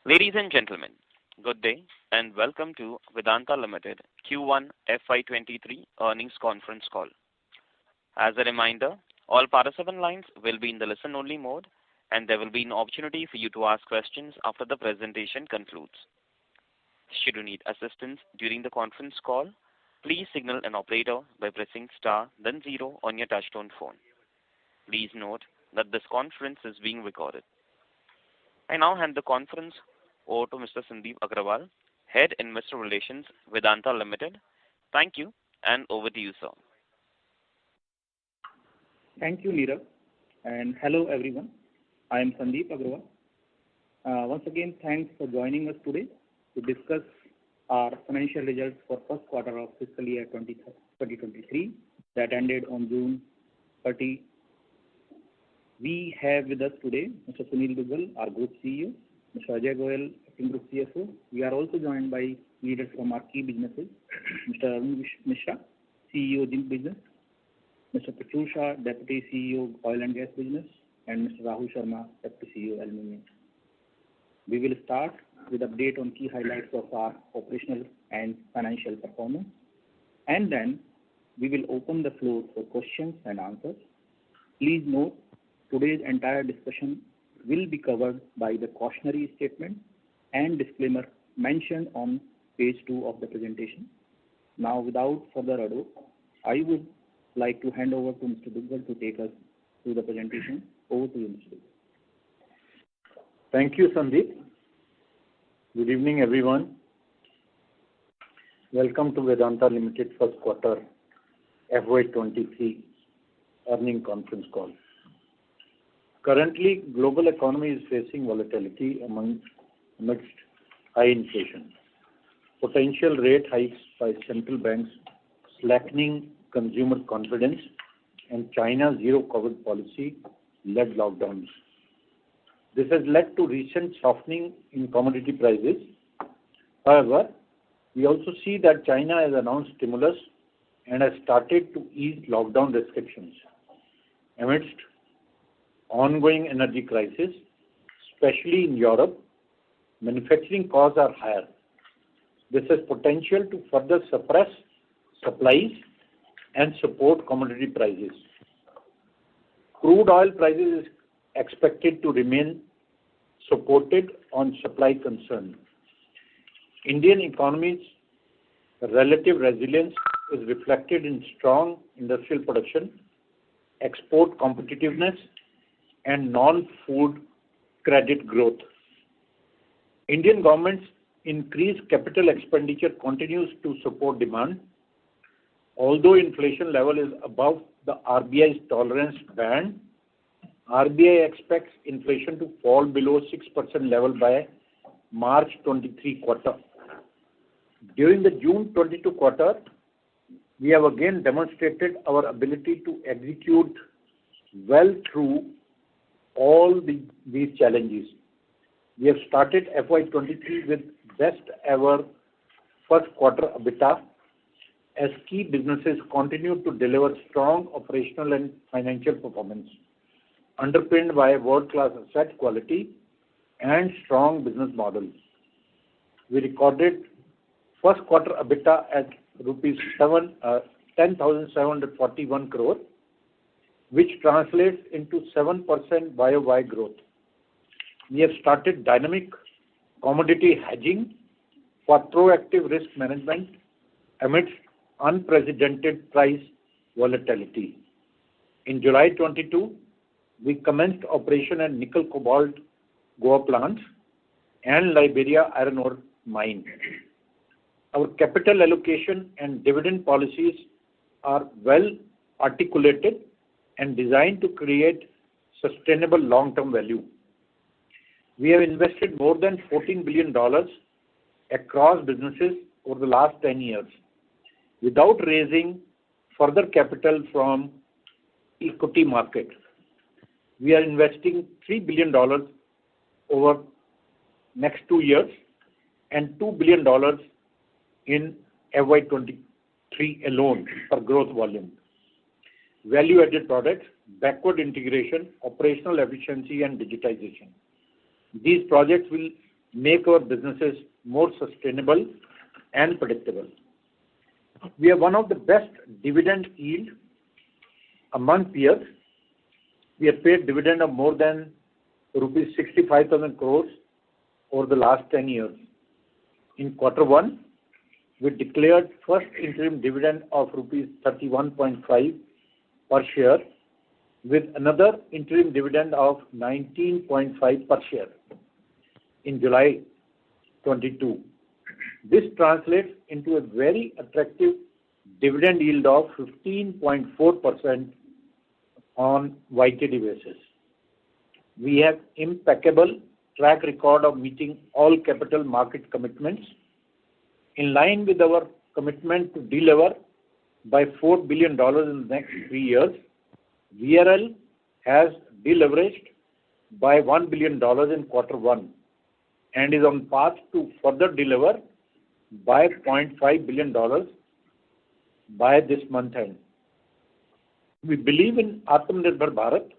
Ladies and gentlemen, good day and welcome to Vedanta Ltd Q1 FY-23 earnings conference call. As a reminder, all participant lines will be in the listen-only mode, and there will be an opportunity for you to ask questions after the presentation concludes. Should you need assistance during the conference call, please signal an operator by pressing star then 0 on your touchtone phone. Please note that this conference is being recorded. I now hand the conference over to Mr. Sandeep Agrawal, Head Investor Relations, Vedanta Ltd. Thank you, and over to you, sir. Thank you, Neerav, and hello everyone. I am Sandeep Agrawal. Once again, thanks for joining us today to discuss our financial results for first quarter of fiscal year 2023 that ended on June 30. We have with us today Mr. Sunil Duggal, our Group CEO, Mr. Ajay Goyal, Acting Group CFO. We are also joined by leaders from our key businesses, Mr. Arun Mishra, CEO Zinc Business, Mr. Prachur Shah, Deputy CEO Oil and Gas Business, and Mr. Rahul Sharma, Deputy CEO Aluminium. We will start with update on key highlights of our operational and financial performance, and then we will open the floor for questions and answers. Please note, today's entire discussion will be covered by the cautionary statement and disclaimer mentioned on page 2 of the presentation. Now, without further ado, I would like to hand over to Mr. Duggal to take us through the presentation. Over to you, Mr. Duggal. Thank you, Sandeep. Good evening, everyone. Welcome to Vedanta Ltd first quarter FY-23 earning conference call. Currently, global economy is facing volatility amidst high inflation, potential rate hikes by central banks, slackening consumer confidence, and China's zero-COVID policy-led lockdowns. This has led to recent softening in commodity prices. However, we also see that China has announced stimulus and has started to ease lockdown restrictions. Amidst ongoing energy crisis, especially in Europe, manufacturing costs are higher. This has potential to further suppress supplies and support commodity prices. Crude oil prices is expected to remain supported on supply concern. Indian economy's relative resilience is reflected in strong industrial production, export competitiveness, and non-food credit growth. Indian government's increased capital expenditure continues to support demand. Although inflation level is above the RBI's tolerance band, RBI expects inflation to fall below 6% level by March 23 quarter. During the June 22 quarter, we have again demonstrated our ability to execute well through all these challenges. We have started FY23 with best ever first quarter EBITDA as key businesses continue to deliver strong operational and financial performance, underpinned by world-class asset quality and strong business models. We recorded first quarter EBITDA at rupees 10,741 crore, which translates into 7% YOY growth. We have started dynamic commodity hedging for proactive risk management amidst unprecedented price volatility. In July 22, we commenced operation at Nickel Cobalt Goa plants and Liberia iron ore mine. Our capital allocation and dividend policies are well articulated and designed to create sustainable long-term value. We have invested more than $14 billion across businesses over the last 10 years without raising further capital from equity market. We are investing $3 billion over next 2 years and $2 billion in FY23 alone for growth volume. Value-added products, backward integration, operational efficiency and digitization. These projects will make our businesses more sustainable and predictable. We have one of the best dividend yield among peers. We have paid dividend of more than rupees 65,000 crores over the last 10 years. In quarter one, we declared first interim dividend of rupees 31.5 per share, with another interim dividend of 19.5 per share in July 22. This translates into a very attractive dividend yield of 15.4% on YTD basis. We have impeccable track record of meeting all capital market commitments. In line with our commitment to delever by $4 billion in the next 3 years, VRL has deleveraged by $1 billion in quarter one and is on path to further delever by $0.5 billion by this month end. We believe in Atmanirbhar Bharat.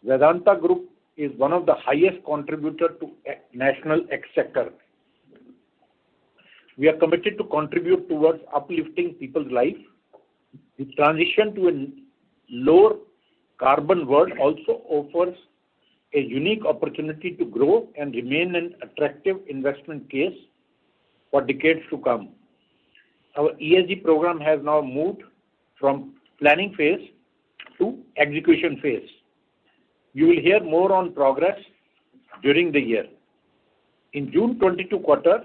Vedanta Group is one of the highest contributor to national exchequer. We are committed to contribute towards uplifting people's life. The transition to a lower carbon world also offers a unique opportunity to grow and remain an attractive investment case for decades to come. Our ESG program has now moved from planning phase to execution phase. You will hear more on progress during the year. In June 22 quarter,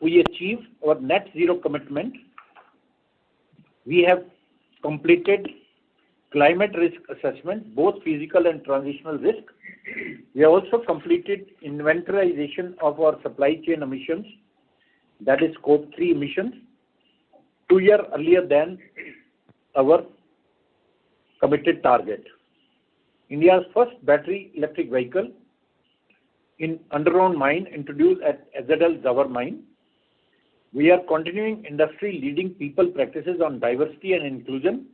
we achieved our net zero commitment. We have completed climate risk assessment, both physical and transitional risk. We have also completed inventorization of our supply chain emissions, that is scope 3 emissions, 2 years earlier than our committed target. India's first battery electric vehicle in underground mine introduced at ZL Zawar mine. We are continuing industry-leading people practices on diversity and inclusion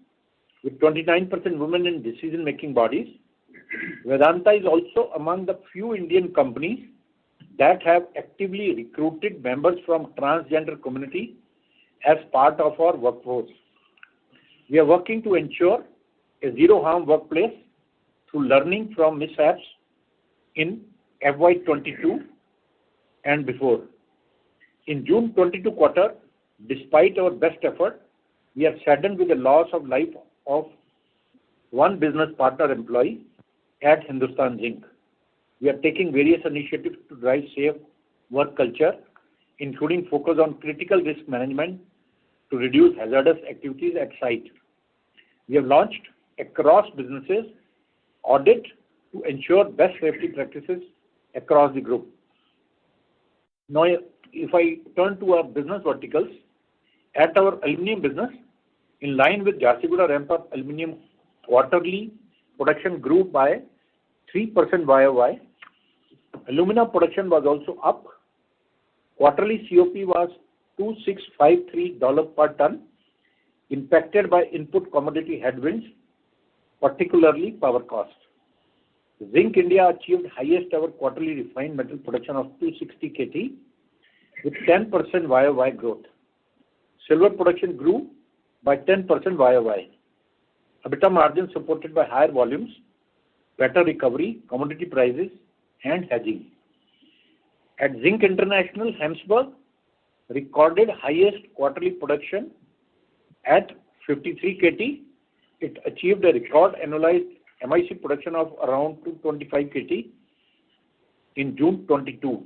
with 29% women in decision-making bodies. Vedanta is also among the few Indian companies that have actively recruited members from transgender community as part of our workforce. We are working to ensure a zero-harm workplace through learning from mishaps in FY-22 and before. In June 22 quarter, despite our best effort, we are saddened with the loss of life of one business partner employee at Hindustan Zinc. We are taking various initiatives to drive safe work culture, including focus on critical risk management to reduce hazardous activities at site. We have launched across businesses audit to ensure best safety practices across the group. Now, if I turn to our business verticals, at our aluminium business, in line with Jharsuguda ramp-up, aluminium quarterly production grew by 3% YOY. Alumina production was also up. Quarterly COP was $2,653 per ton, impacted by input commodity headwinds, particularly power cost. Zinc India achieved highest ever quarterly refined metal production of 260 KT with 10% YOY growth. Silver production grew by 10% YOY. EBITDA margin supported by higher volumes, better recovery, commodity prices, and hedging. At Zinc International, Hemsberg recorded highest quarterly production at 53 KT. It achieved a record annualized MIC production of around 225 KT in June 22.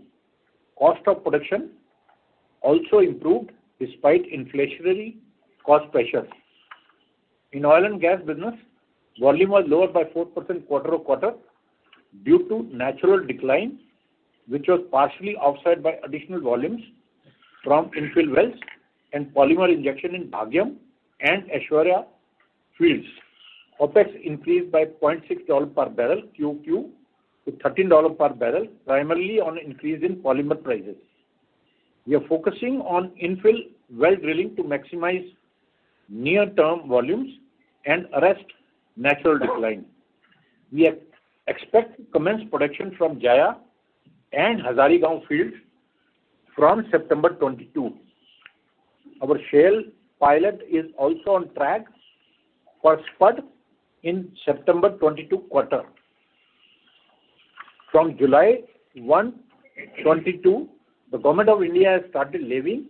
Cost of production also improved despite inflationary cost pressures. In oil and gas business, volume was lower by 4% quarter-over-quarter due to natural decline, which was partially offset by additional volumes from infill wells and polymer injection in Bhagyam and Aishwarya fields. OPEX increased by $0.6 per barrel QQ to $13 per barrel, primarily on increase in polymer prices. We are focusing on infill well drilling to maximize near-term volumes and arrest natural decline. We expect to commence production from Jaya and Hazarigaon fields from September 22. Our shale pilot is also on track for spud in September 22 quarter. From July 1, 22, the Government of India has started levying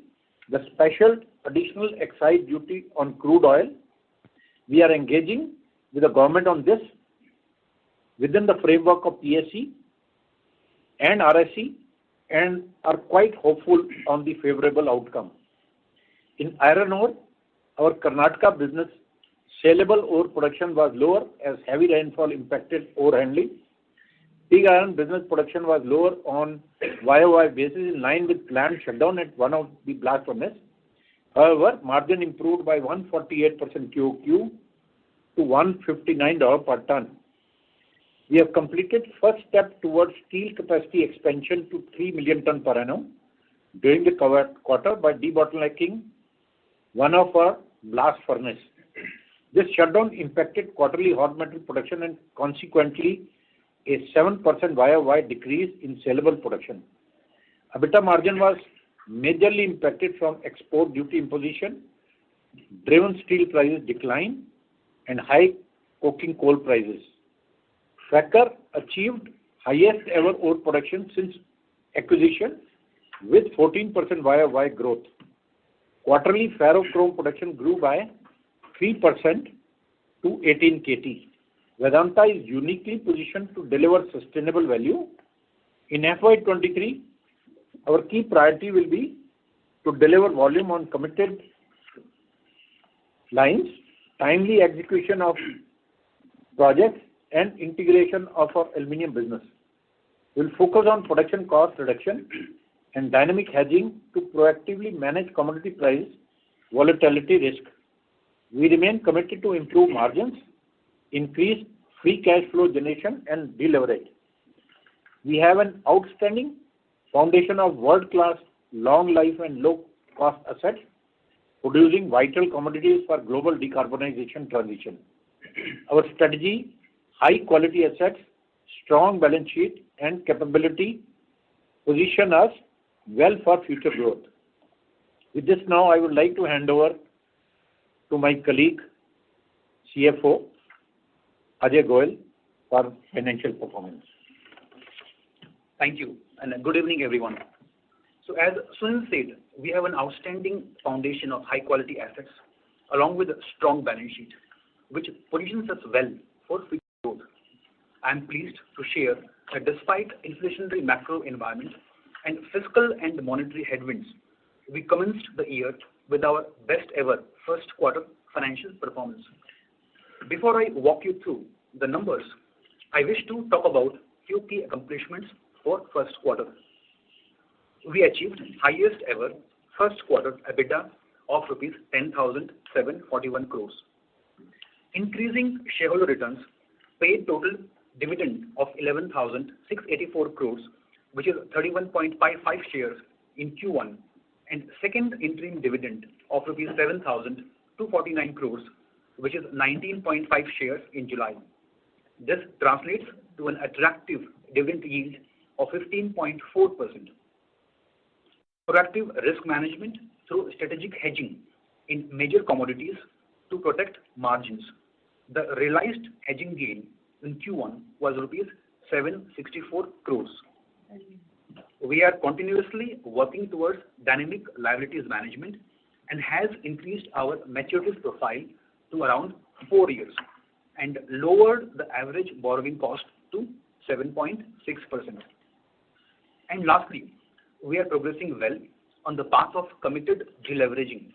the special additional excise duty on crude oil. We are engaging with the government on this within the framework of PSC and RSC and are quite hopeful on the favorable outcome. In iron ore, our Karnataka business saleable ore production was lower as heavy rainfall impacted ore handling. Pig iron business production was lower on YOY basis in line with planned shutdown at one of the blast furnace. However, margin improved by 148% QOQ to $159 per ton. We have completed first step towards steel capacity expansion to 3 million ton per annum during the quarter by debottlenecking one of our blast furnace. This shutdown impacted quarterly hot metal production and consequently a 7% YOY decrease in saleable production. EBITDA margin was majorly impacted from export duty imposition, driven steel prices decline, and high coking coal prices. Fracker achieved highest ever ore production since acquisition with 14% YOY growth. Quarterly ferrochrome production grew by 3% to 18 KT. Vedanta is uniquely positioned to deliver sustainable value. In FY-23, our key priority will be to deliver volume on committed lines, timely execution of projects, and integration of our aluminium business. We will focus on production cost reduction and dynamic hedging to proactively manage commodity price volatility risk. We remain committed to improve margins, increase free cash flow generation, and deleverage. We have an outstanding foundation of world-class, long life and low-cost assets, producing vital commodities for global decarbonization transition. Our strategy, high-quality assets, strong balance sheet, and capability position us well for future growth. With this now, I would like to hand over to my colleague, CFO, Ajay Goyal, for financial performance. Thank you, and good evening, everyone. So as Sunil said, we have an outstanding foundation of high-quality assets along with a strong balance sheet, which positions us well for future growth. I am pleased to share that despite inflationary macro environment and fiscal and monetary headwinds, we commenced the year with our best ever first quarter financial performance. Before I walk you through the numbers, I wish to talk about few key accomplishments for first quarter. We achieved highest ever first quarter EBITDA of rupees 10,741 crores. Increasing shareholder returns, paid total dividend of 11,684 crores, which is 31.55 shares in Q1, and second interim dividend of rupees 7,249 crores, which is 19.5 shares in July. This translates to an attractive dividend yield of 15.4%. Proactive risk management through strategic hedging in major commodities to protect margins. The realized hedging gain in Q1 was rupees 764 crores. We are continuously working towards dynamic liabilities management and has increased our maturities profile to around 4 years and lowered the average borrowing cost to 7.6%. And lastly, we are progressing well on the path of committed deleveraging.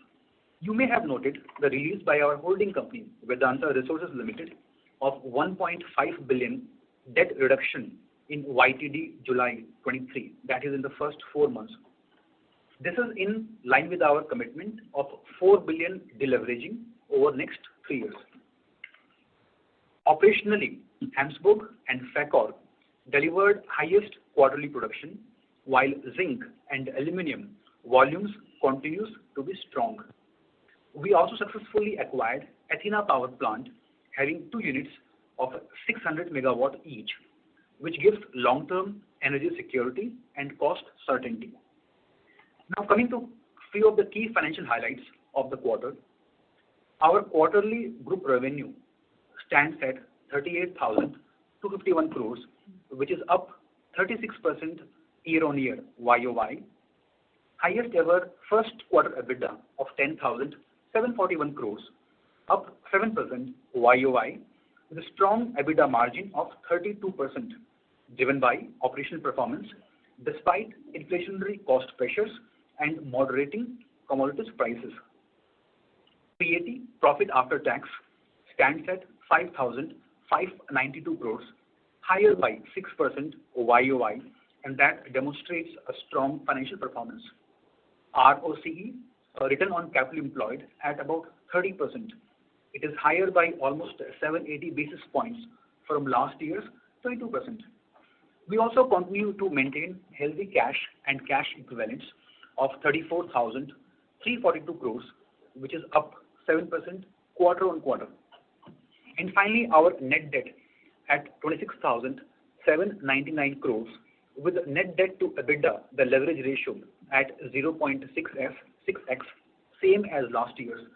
You may have noted the release by our holding company, Vedanta Ltd, of 1.5 billion debt reduction in YTD July 23, that is in the first 4 months. This is in line with our commitment of 4 billion deleveraging over next 3 years. Operationally, Hamsburg and Fakor delivered highest quarterly production, while zinc and aluminium volumes continues to be strong. We also successfully acquired Athena Power Plant, having 2 units of 600 megawatt each. which gives long-term energy security and cost certainty. Now coming to few of the key financial highlights of the quarter. Our quarterly group revenue stands at 38,251 crores, which is up 36% year-on-year YOY. Highest ever first quarter EBITDA of 10,741 crores, up 7% YOY, with a strong EBITDA margin of 32%, driven by operational performance despite inflationary cost pressures and moderating commodities prices. PAT, profit after tax, stands at 5,592 crores, higher by 6% YOY, and that demonstrates a strong financial performance. ROCE, return on capital employed, at about 30%. It is higher by almost 780 basis points from last year's 22%. We also continue to maintain healthy cash and cash equivalents of 34,342 crores, which is up 7% quarter-on-quarter. And finally, our net debt at 26,799 crores, with net debt to EBITDA, the leverage ratio, at 0.6x, same as last year's,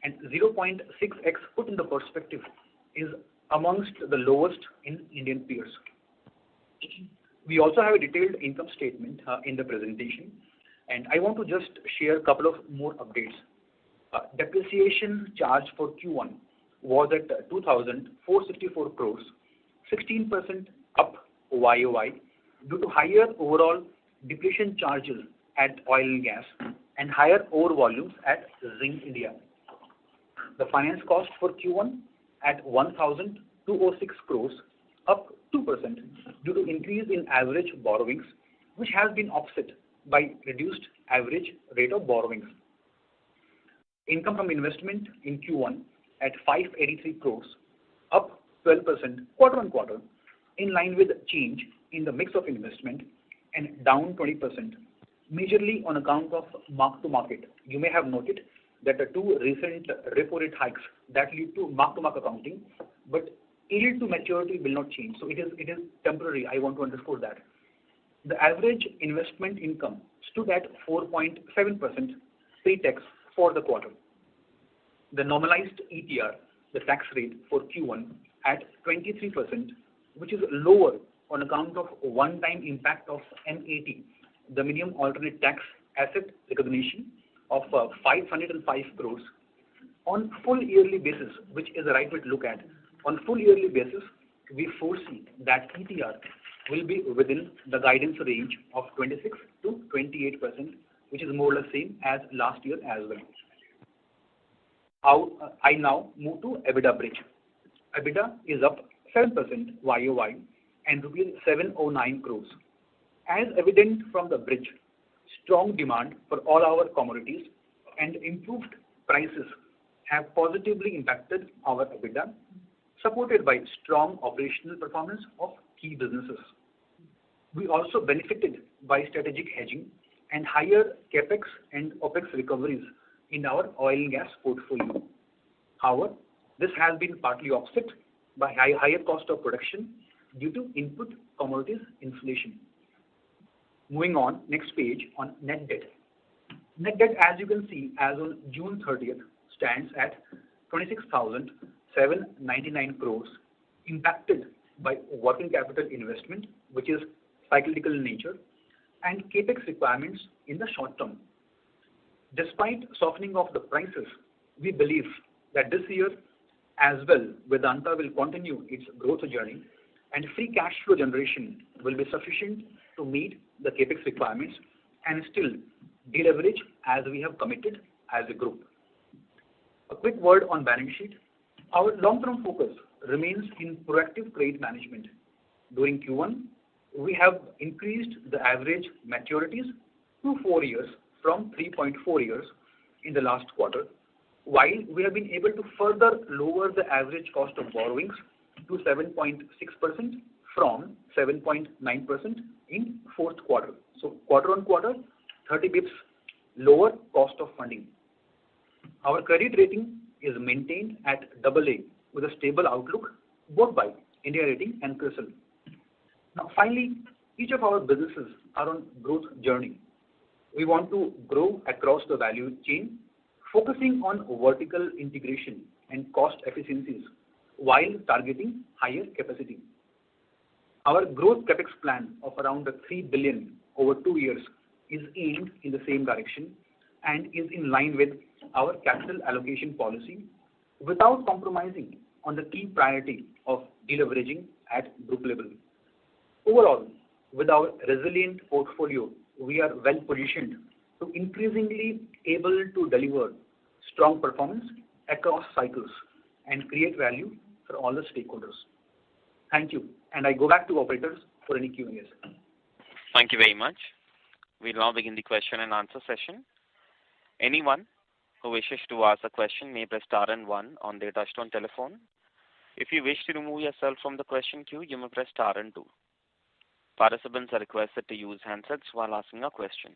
and 0.6x, put in the perspective, is amongst the lowest in Indian peers. We also have a detailed income statement in the presentation, and I want to just share a couple of more updates. Depreciation charge for Q1 was at 2,464 crores, 16% up YOY, due to higher overall depletion charges at oil and gas and higher ore volumes at Zinc India. The finance cost for Q1 at 1,206 crores, up 2% due to increase in average borrowings, which has been offset by reduced average rate of borrowings. Income from investment in Q1 at 583 crores, up 12% quarter-on-quarter, in line with change in the mix of investment, and down 20%, majorly on account of mark-to-market. You may have noted that the two recent repo rate hikes that lead to mark-to-market accounting, but yield to maturity will not change. So it is temporary. I want to underscore that. The average investment income stood at 4.7% pre-tax for the quarter. The normalized ETR, the tax rate for Q1, at 23%, which is lower on account of one-time impact of MAT, the minimum alternate tax asset recognition of 505 crores. On full yearly basis, which is the right way to look at, on full yearly basis, we foresee that ETR will be within the guidance range of 26 to 28%, which is more or less same as last year as well. I now move to EBITDA bridge. EBITDA is up 7% YOY and rupees 709 crores. As evident from the bridge, strong demand for all our commodities and improved prices have positively impacted our EBITDA, supported by strong operational performance of key businesses. We also benefited by strategic hedging and higher capex and opex recoveries in our oil and gas portfolio. However, this has been partly offset by higher cost of production due to input commodities inflation. Moving on, next page on net debt. Net debt, as you can see, as on June 30th, stands at 26,799 crores, impacted by working capital investment, which is cyclical in nature, and capex requirements in the short term. Despite softening of the prices, we believe that this year as well, Vedanta will continue its growth journey, and free cash flow generation will be sufficient to meet the capex requirements and still deleverage as we have committed as a group. A quick word on balance sheet. Our long-term focus remains in proactive credit management. During Q1, we have increased the average maturities to 4 years from 3.4 years in the last quarter, while we have been able to further lower the average cost of borrowings to 7.6% from 7.9% in fourth quarter. So quarter-on-quarter, 30 bips lower cost of funding. Our credit rating is maintained at AA with a stable outlook, both by India Rating and CRISIL. Now, finally, each of our businesses are on growth journey. We want to grow across the value chain, focusing on vertical integration and cost efficiencies while targeting higher capacity. Our growth capex plan of around 3 billion over 2 years is aimed in the same direction and is in line with our capital allocation policy without compromising on the key priority of deleveraging at group level. Overall, with our resilient portfolio, we are well positioned to increasingly able to deliver strong performance across cycles and create value for all the stakeholders. Thank you, and I go back to operators for any Q&As. Thank you very much. We'll now begin the question and answer session. Anyone who wishes to ask a question may press star and one on their touchtone telephone. If you wish to remove yourself from the question queue, you may press star and two. Participants are requested to use handsets while asking a question.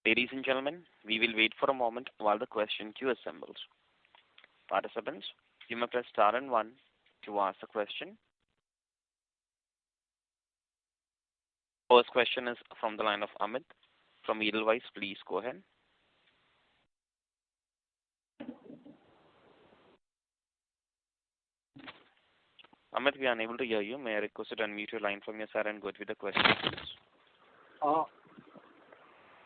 Ladies and gentlemen, we will wait for a moment while the question queue assembles. Participants, you may press star and one to ask a question. First question is from the line of Amit from Edelweiss. Please go ahead. Amit, we are unable to hear you. May I request you to unmute your line from your side and go with the question, please?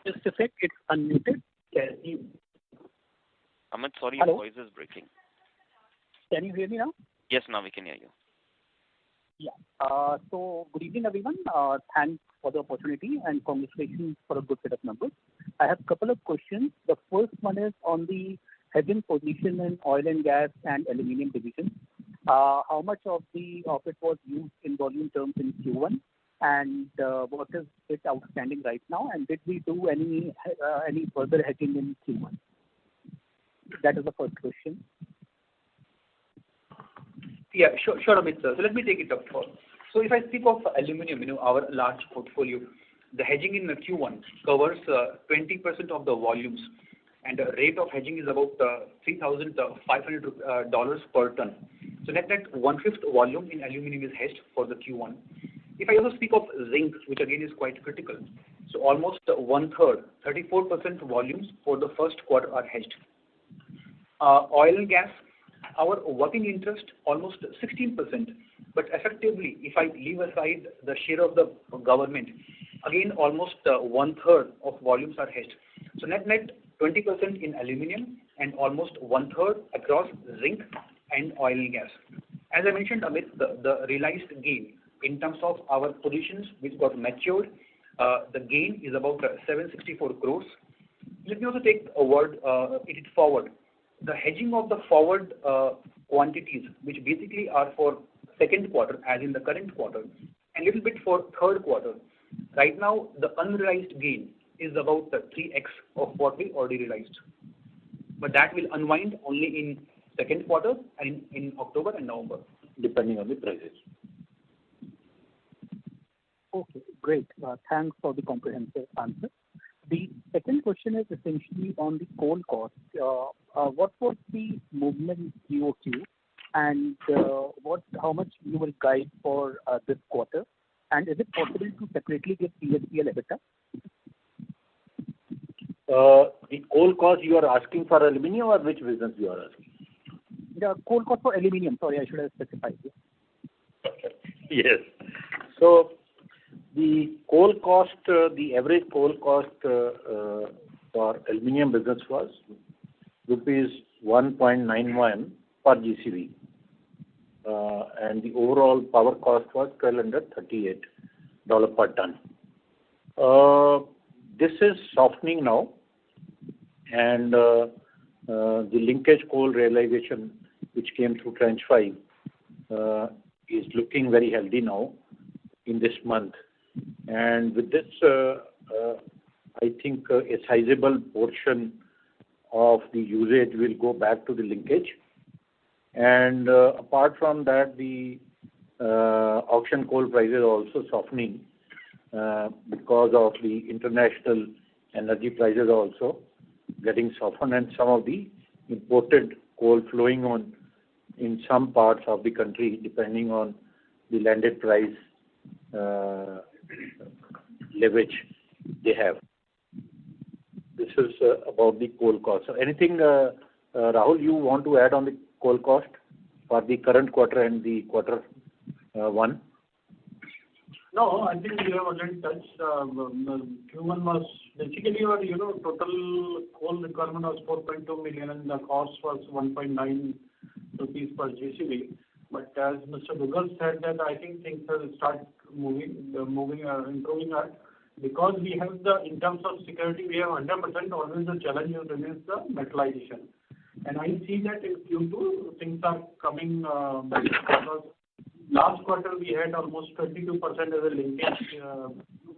Just a sec, it's unmuted. Can you? Amit, sorry, Hello? your voice is breaking. Can you hear me now? Yes, now we can hear you. Yeah. So good evening, everyone. Thanks for the opportunity and congratulations for a good set of numbers. I have a couple of questions. The first one is on the hedging position in oil and gas and aluminium division. How much of it was used in volume terms in Q1, and what is it outstanding right now? And did we do any further hedging in Q1? That is the first question. Yeah, sure, Amit, sir. So let me take it up first. So if I speak of aluminum, our large portfolio, the hedging in Q1 covers 20% of the volumes, and the rate of hedging is about $3,500 per ton. So net 1/5 volume in aluminum is hedged for the Q1. If I also speak of zinc, which again is quite critical, so almost 1/3, 34% volumes for the first quarter are hedged. Oil and gas, our working interest almost 16%, but effectively, if I leave aside the share of the government, again almost 1/3 of volumes are hedged. So net 20% in aluminium and almost 1/3 across zinc and oil and gas. As I mentioned, Amit, the realized gain in terms of our positions which got matured, the gain is about 764 crores. Let me also take a word it forward. The hedging of the forward quantities, which basically are for second quarter, as in the current quarter, and little bit for third quarter. Right now, the unrealized gain is about 3x of what we already realized. But that will unwind only in second quarter and in October and November, depending on the prices. Okay, great. Thanks for the comprehensive answer. The second question is essentially on the coal cost. What was the movement QOQ, and how much you will guide for this quarter? And is it possible to separately give PSPL EBITDA? The coal cost you are asking for aluminium, or which business you are asking? The coal cost for aluminium. Sorry, I should have specified this. Yes. So the coal cost, the average coal cost for aluminium business was rupees 1.91 per GCV. And the overall power cost was $1,238 per ton. This is softening now, and the linkage coal realization, which came through Tranche 5, is looking very healthy now in this month. And with this, I think a sizable portion of the usage will go back to the linkage. And apart from that, the auction coal prices are also softening because of the international energy prices also getting softened, and some of the imported coal flowing on in some parts of the country, depending on the landed price leverage they have. This is about the coal cost. So anything, Rahul, you want to add on the coal cost for the current quarter and the quarter one? No, I think we have already touched. Q1 was basically our total coal requirement was 4.2 million and the cost was 1.9 rupees per GCV. But as Mr. Dugal said that I think things will start improving. Because we have in terms of security, we have 100%. Always the challenge remains the metallization. And I see that in Q2 things are coming back because last quarter we had almost 22% as a linkage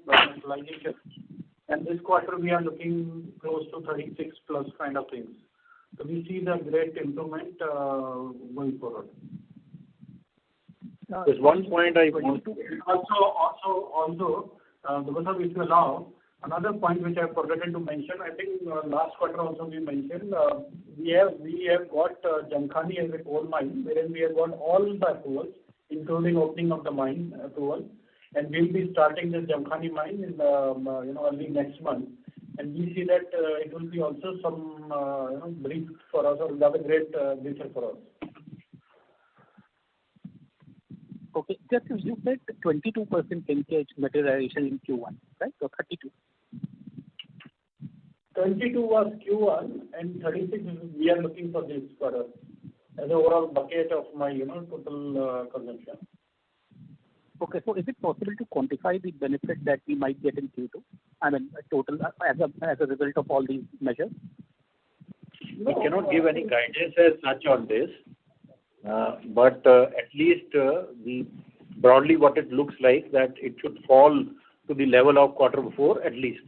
metallization, and this quarter we are looking close to 36 plus kind of things. So we see the great improvement going forward. There's one point I want to also because of if you allow, another point which I have forgotten to mention, I think last quarter also we mentioned, we have got Jamkhani as a coal mine, wherein we have got all the approvals, including opening of the mine approval, and we'll be starting this Jamkhani mine in early next month. And we see that it will be also some brief for us, or another great future for us. Okay, just you said 22% linkage materialization in Q1, right? So 32. 22 was Q1 and 36 we are looking for this quarter as an overall bucket of my total consumption. Okay, so is it possible to quantify the benefit that we might get in Q2? I mean, total as a result of all these measures? We cannot give any guidance as such on this. But at least broadly what it looks like that it should fall to the level of quarter before at least.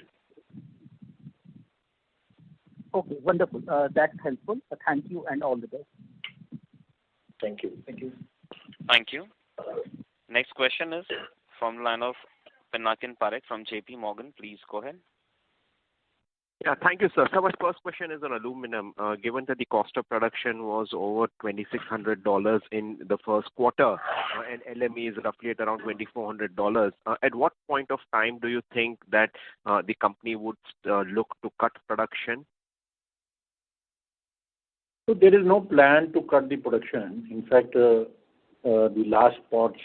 Okay, wonderful. That's helpful. Thank you and all the best. Thank you. Thank you. Thank you. Next question is from the line of Pinakin Parekh from JP Morgan. Please go ahead. Yeah, thank you, sir. So my first question is on aluminum. Given that the cost of production was over $2,600 in the first quarter, and LME is roughly at around $2,400, at what point of time do you think that the company would look to cut production? So there is no plan to cut the production. In fact, the last pots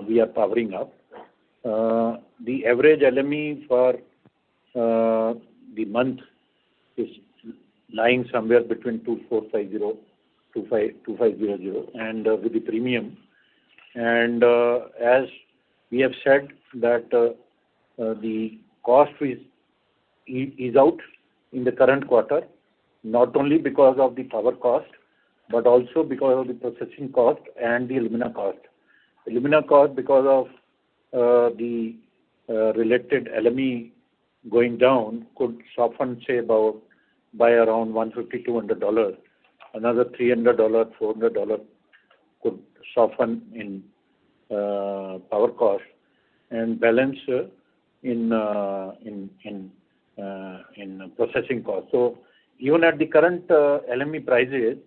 we are powering up. The average LME for the month is lying somewhere between 2450 to 2500 and with the premium. And as we have said that the cost is out in the current quarter, not only because of the power cost, but also because of the processing cost and the alumina cost. Alumina cost because of the related LME going down could soften, say, by around $150, $200. Another $300, $400 could soften in power cost and balance in processing cost. So even at the current LME prices,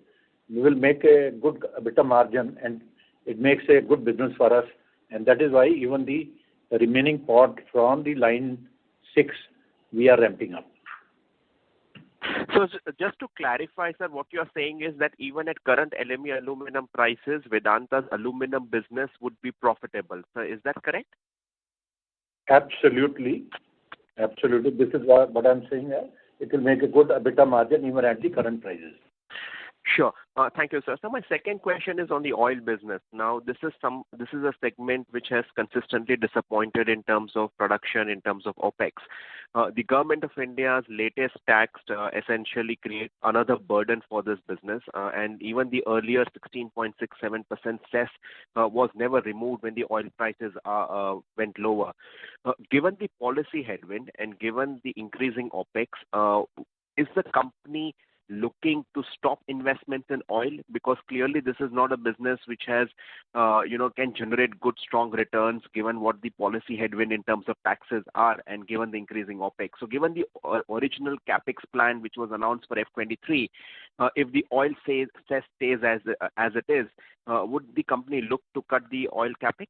we will make a good EBITDA margin, and it makes a good business for us. And that is why even the remaining pot from the line 6 we are ramping up. So just to clarify, sir, what you are saying is that even at current LME aluminum prices, Vedanta's aluminum business would be profitable. So is that correct? Absolutely. Absolutely. This is what I'm saying. It will make a good EBITDA margin even at the current prices. Sure. Thank you, sir. So my second question is on the oil business. Now, this is a segment which has consistently disappointed in terms of production, in terms of OPEX. The government of India's latest tax essentially create another burden for this business, and even the earlier 16.67% cess was never removed when the oil prices went lower. Given the policy headwind and given the increasing OPEX, is the company looking to stop investments in oil? Because clearly this is not a business which has, can generate good, strong returns given what the policy headwind in terms of taxes are and given the increasing OPEX. So given the original CAPEX plan which was announced for FY-23, if the oil cess stays as it is, would the company look to cut the oil CAPEX?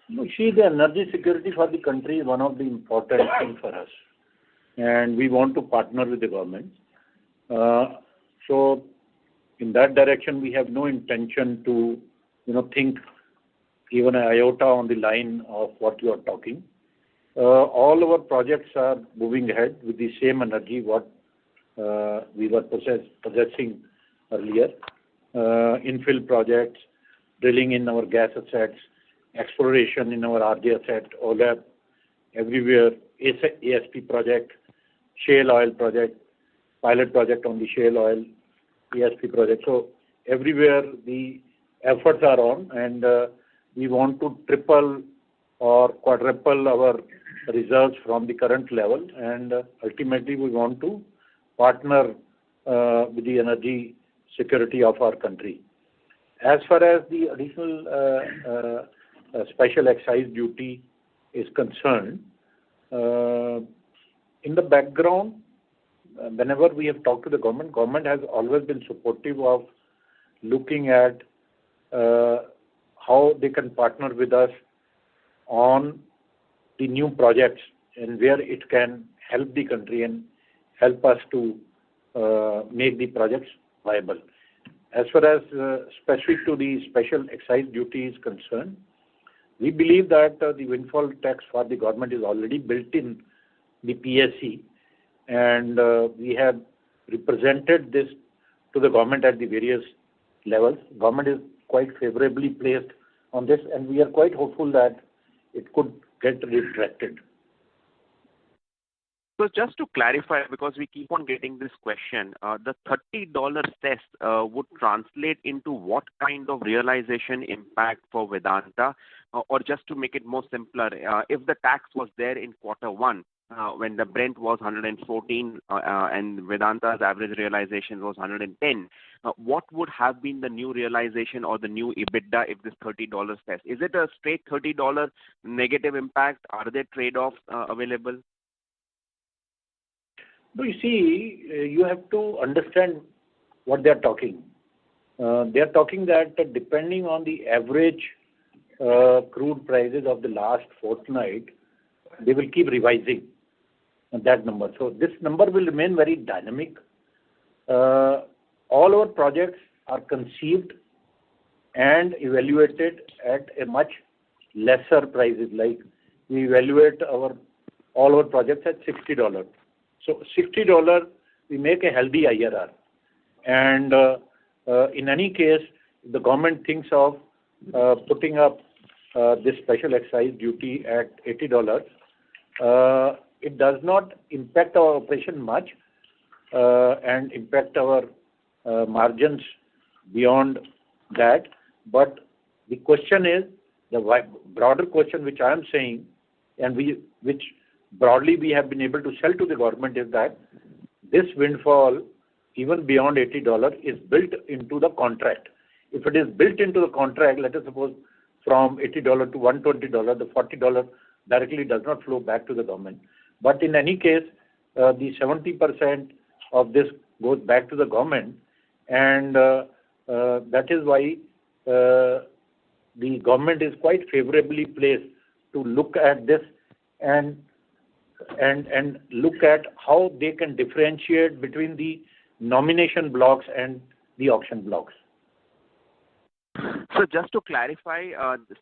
You see, the energy security for the country is one of the important things for us, and we want to partner with the government. So, in that direction, we have no intention to, think even an iota on the line of what you are talking. All our projects are moving ahead with the same energy what we were possessing earlier. Infill projects, drilling in our gas assets, exploration in our RJ asset, OLAP, everywhere, ASP project, shale oil project, pilot project on the shale oil, ASP project. So everywhere the efforts are on, and we want to triple or quadruple our reserves from the current level, and ultimately we want to partner with the energy security of our country. As far as the additional special excise duty is concerned, in the background, whenever we have talked to the government has always been supportive of looking at how they can partner with us on the new projects and where it can help the country and help us to make the projects viable. As far as specific to the special excise duty is concerned, we believe that the windfall tax for the government is already built in the PSC, and we have represented this to the government at the various levels. Government is quite favorably placed on this, and we are quite hopeful that it could get retracted. So just to clarify, because we keep on getting this question, the $30 cess would translate into what kind of realization impact for Vedanta? Or just to make it more simpler, if the tax was there in quarter one, when the Brent was 114 and Vedanta's average realization was 110, what would have been the new realization or the new EBITDA if this $30 cess? Is it a straight $30 negative impact? Are there trade-offs available? No, you see, you have to understand what they are talking. They are talking that depending on the average crude prices of the last fortnight, they will keep revising that number. So this number will remain very dynamic. All our projects are conceived and evaluated at a much lesser prices. Like we evaluate all our projects at $60. So $60, we make a healthy IRR. And in any case, the government thinks of putting up this special excise duty at $80. It does not impact our operation much and impact our margins beyond that. But the question is, the broader question which I am saying, and which broadly we have been able to sell to the government, is that this windfall, even beyond $80, is built into the contract. If it is built into the contract, let us suppose from $80 to $120, the $40 directly does not flow back to the government. But in any case, the 70% of this goes back to the government, and that is why the government is quite favorably placed to look at this and look at how they can differentiate between the nomination blocks and the auction blocks. So just to clarify,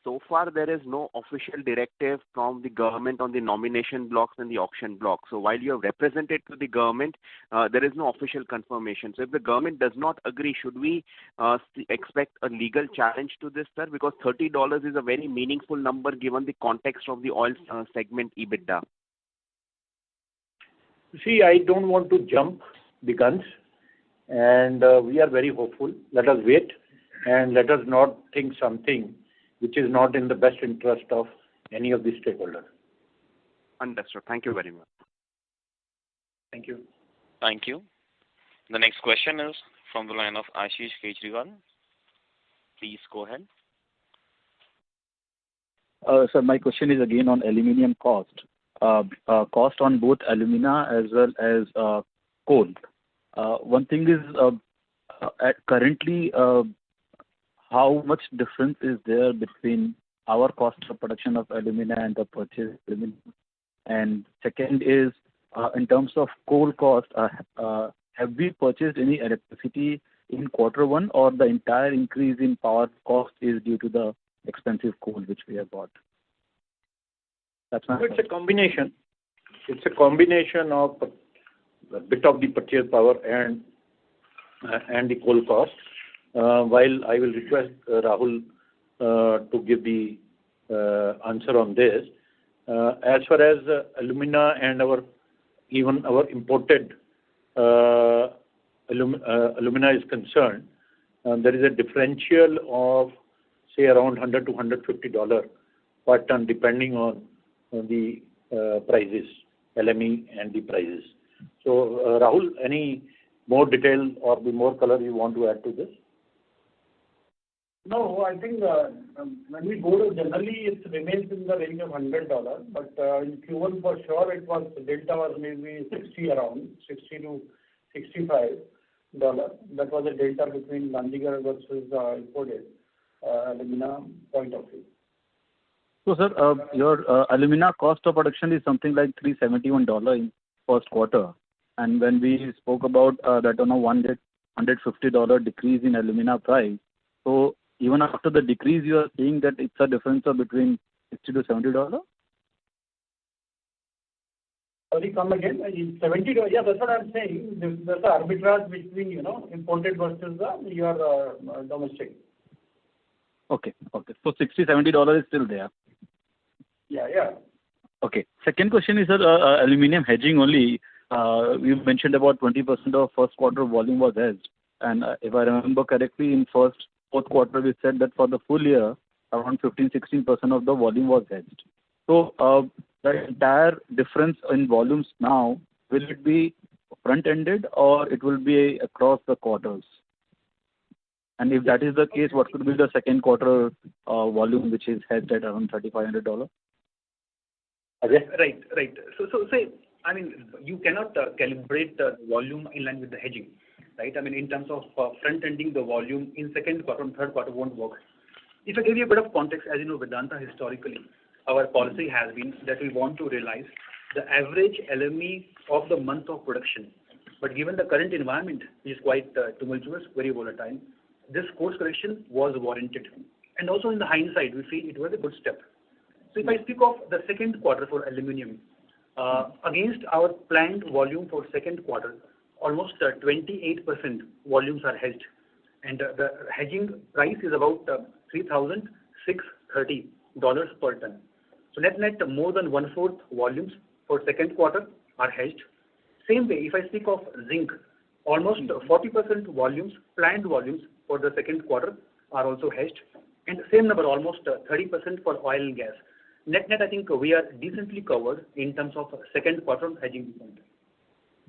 so far there is no official directive from the government on the nomination blocks and the auction blocks. So while you have represented to the government, there is no official confirmation. So if the government does not agree, should we expect a legal challenge to this, sir? Because $30 is a very meaningful number given the context of the oil segment EBITDA. See, I don't want to jump the guns, and we are very hopeful. Let us wait, and let us not think something which is not in the best interest of any of the stakeholders. Understood. Thank you very much. Thank you. Thank you. The next question is from the line of Ashish Kejriwal. Please go ahead. Sir, my question is again on aluminium cost. Cost on both alumina as well as coal. One thing is, currently, how much difference is there between our cost of production of alumina and the purchase alumina? And second is, in terms of coal cost, have we purchased any electricity in quarter one, or the entire increase in power cost is due to the expensive coal which we have bought? That's my It's a combination. It's a combination of a bit of the purchase power and the coal cost. While I will request Rahul to give the answer on this. As far as alumina and even our imported alumina is concerned, there is a differential of say around $100 to $150 per ton, depending on the prices, LME and the prices. So, Rahul, any more detail or the more color you want to add to this? No, I think when we go to generally it remains in the range of $100, but in Q1 for sure delta was maybe 60 to $65. That was a delta between Chandigarh versus imported alumina point of view. So, sir, your alumina cost of production is something like $371 in first quarter. And when we spoke about that on a $150 decrease in alumina price, so even after the decrease, you are saying that it's a difference of between $60 to $70? Sorry, come again? $70? Yeah, that's what I'm saying. There's the arbitrage between, imported versus your domestic. Okay. So $60, $70 is still there. Yeah. Okay. Second question is, sir, aluminum hedging only. You mentioned about 20% of first quarter volume was hedged. And if I remember correctly, in fourth quarter, we said that for the full year, around 15-16% of the volume was hedged. So the entire difference in volumes now, will it be front-ended or it will be across the quarters? And if that is the case, what could be the second quarter volume which is hedged at around $3,500? Right. So say, you cannot calibrate the volume in line with the hedging, right? In terms of front-ending the volume in second quarter and third quarter won't work. If I give you a bit of context, as you know, Vedanta historically, our policy has been that we want to realize the average LME of the month of production. But given the current environment, which is quite tumultuous, very volatile, this course correction was warranted. And also in the hindsight, we feel it was a good step. So if I speak of the second quarter for aluminium, against our planned volume for second quarter, almost 28% volumes are hedged. And the hedging price is about $3,630 per ton. So net more than one-fourth volumes for second quarter are hedged. Same way, if I speak of zinc, almost 40% volumes, planned volumes for the second quarter are also hedged. And the same number, almost 30% for oil and gas. Net, I think we are decently covered in terms of second quarter hedging point.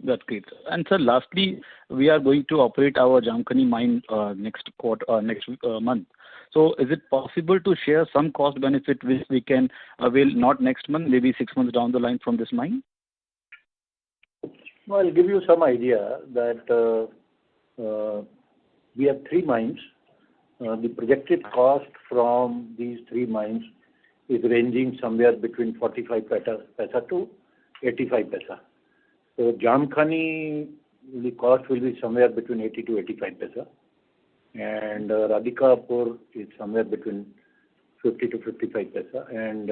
That's great. And sir, lastly, we are going to operate our Jamkhani mine next month. So is it possible to share some cost benefit which we can avail not next month, maybe 6 months down the line from this mine? Well, I'll give you some idea that we have 3 mines. The projected cost from these 3 mines is ranging somewhere between 45 paisa to 85 paisa. So Jamkhani, the cost will be somewhere between 80 to 85 paisa. And Radhikapur is somewhere between 50 to 55 paisa. And